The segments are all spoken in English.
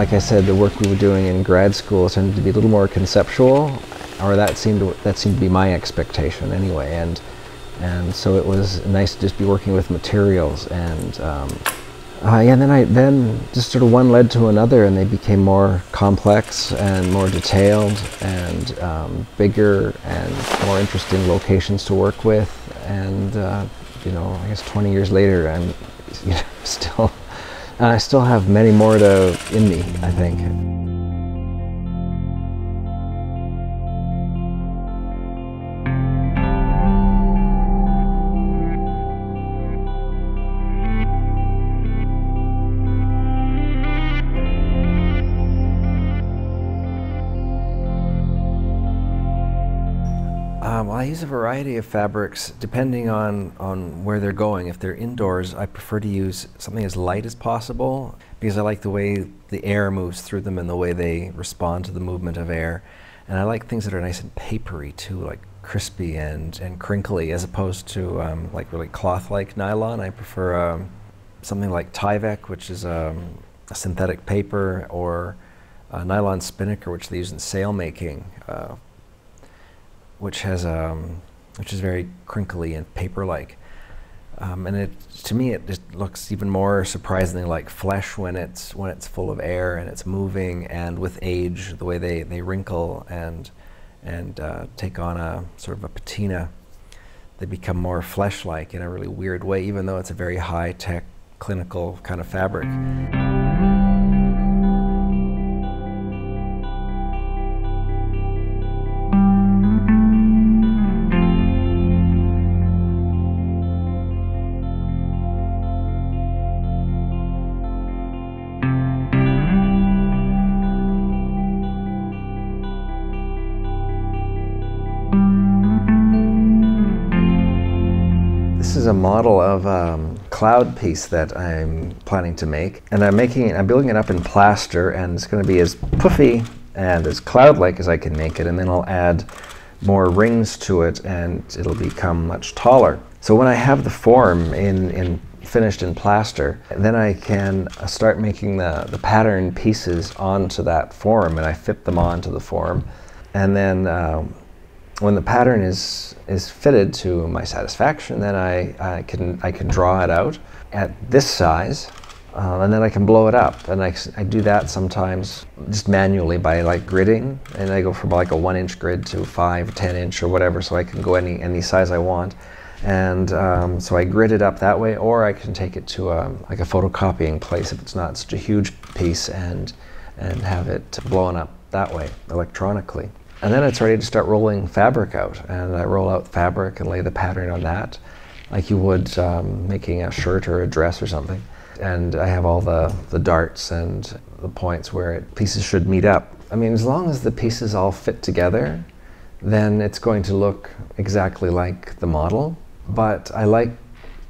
like I said, the work we were doing in grad school tended to be a little more conceptual, or that seemed to be my expectation anyway. And so it was nice to just be working with materials, and yeah, then just sort of one led to another, and they became more complex and more detailed and bigger and more interesting locations to work with. And you know, I guess 20 years later, I'm I still have many more in me, I think. Well, I use a variety of fabrics depending on where they're going. If they're indoors, I prefer to use something as light as possible because I like the way the air moves through them and the way they respond to the movement of air. And I like things that are nice and papery too, like crispy and crinkly, as opposed to like really cloth-like nylon. I prefer something like Tyvek, which is a synthetic paper, or nylon spinnaker, which they use in sail making. Which is very crinkly and paper-like, and to me it just looks even more surprisingly like flesh when it's full of air and it's moving, and with age, the way they wrinkle and take on a sort of a patina, they become more flesh-like in a really weird way, even though it's a very high-tech, clinical kind of fabric. This is a model of a cloud piece that I'm planning to make, and I'm building it up in plaster, and it's going to be as puffy and as cloud-like as I can make it, and then I'll add more rings to it and it'll become much taller. So when I have the form finished in plaster, then I can start making the pattern pieces onto that form, and I fit them onto the form, and then when the pattern is fitted to my satisfaction, then I can draw it out at this size, and then I can blow it up. And I do that sometimes just manually by like gridding, and I go from like a 1-inch grid to 5, 10-inch or whatever, so I can go any size I want. And so I grid it up that way, or I can take it to like a photocopying place if it's not such a huge piece, and have it blown up that way electronically. And then it's ready to start rolling fabric out, and I roll out fabric and lay the pattern on that like you would making a shirt or a dress or something. And I have all the darts and the points where pieces should meet up. I mean, as long as the pieces all fit together, then it's going to look exactly like the model. But I like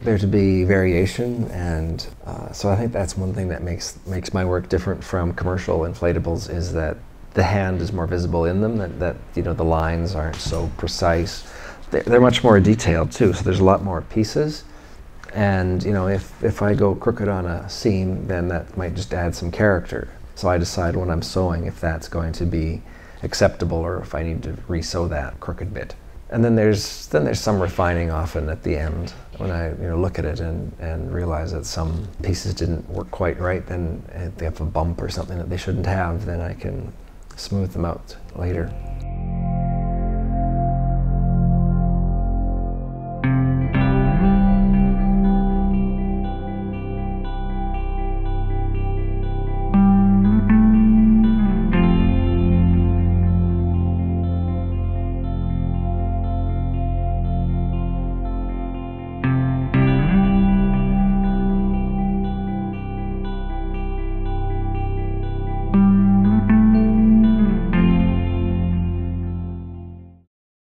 there to be variation, and so I think that's one thing that makes my work different from commercial inflatables, is that the hand is more visible in them, that you know, the lines aren't so precise. They're much more detailed too, so there's a lot more pieces. And you know, if I go crooked on a seam, then that might just add some character. So I decide when I'm sewing if that's going to be acceptable, or if I need to re-sew that crooked bit. And then there's some refining often at the end when I look at it and realize that some pieces didn't work quite right. Then if they have a bump or something that they shouldn't have, then I can smooth them out later.